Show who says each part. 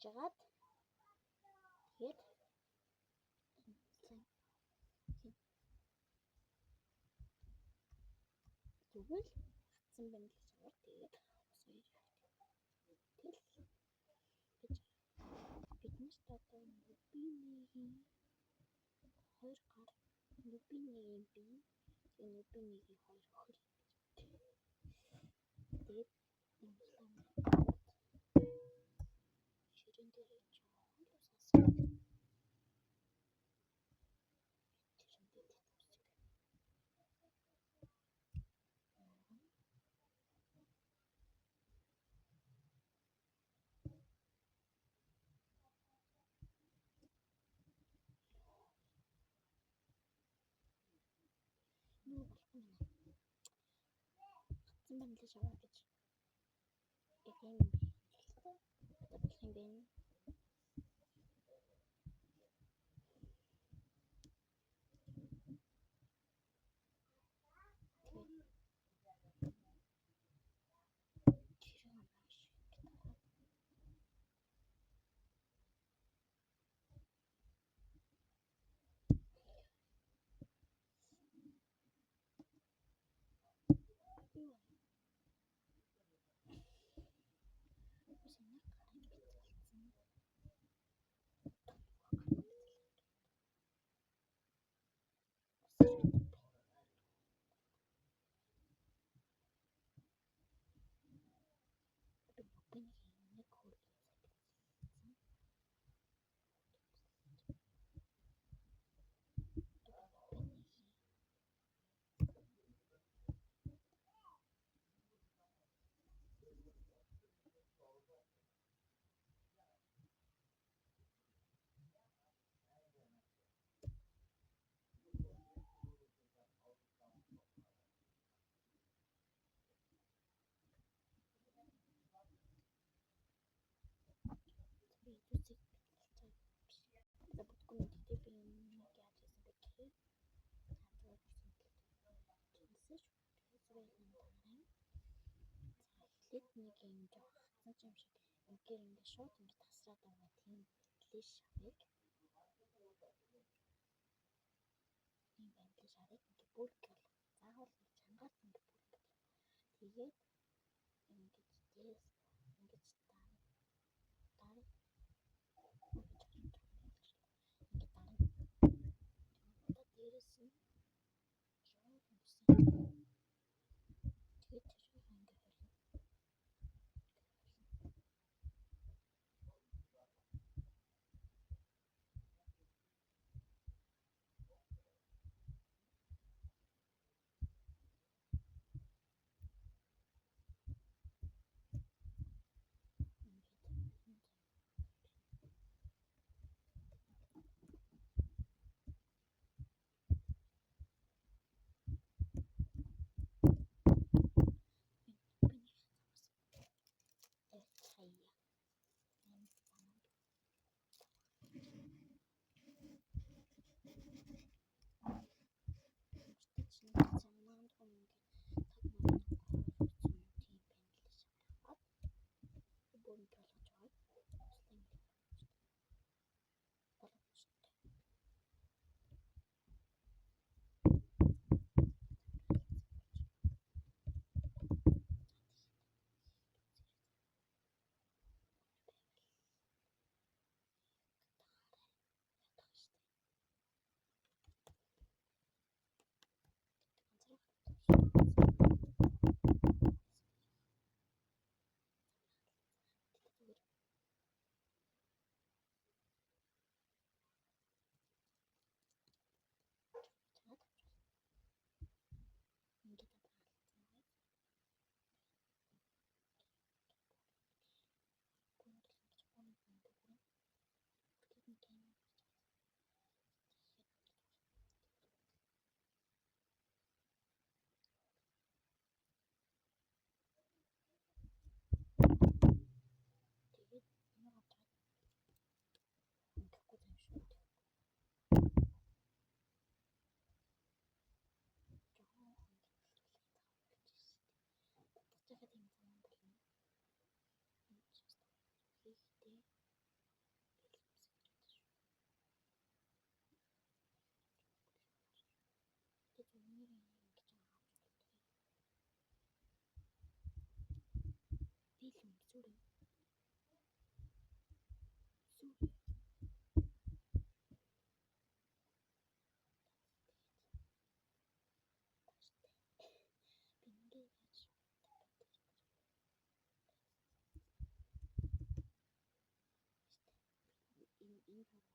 Speaker 1: жагаад тэгээд тэгвэл хатсан байна гэж байгаа. Тэгээд бид нарт одоо нүбиний 2 гар нүбиний бие нүбиний 2 өхөр тэгээд ширэн дээр Мандаж аваа гэж юм бэ. Эхлээд нэг юм жоох хатсан юм шиг үнээр ингээд шууд ингээд тасраад байгаа тийм лиш шавыг ийм байдлаар шарыг ингээд бүргэл заавал чангаар ингээд бүргэл тэгээд ингээд дээс ингээд дараа дээрээс нь шууд ингээд тэгээд энэ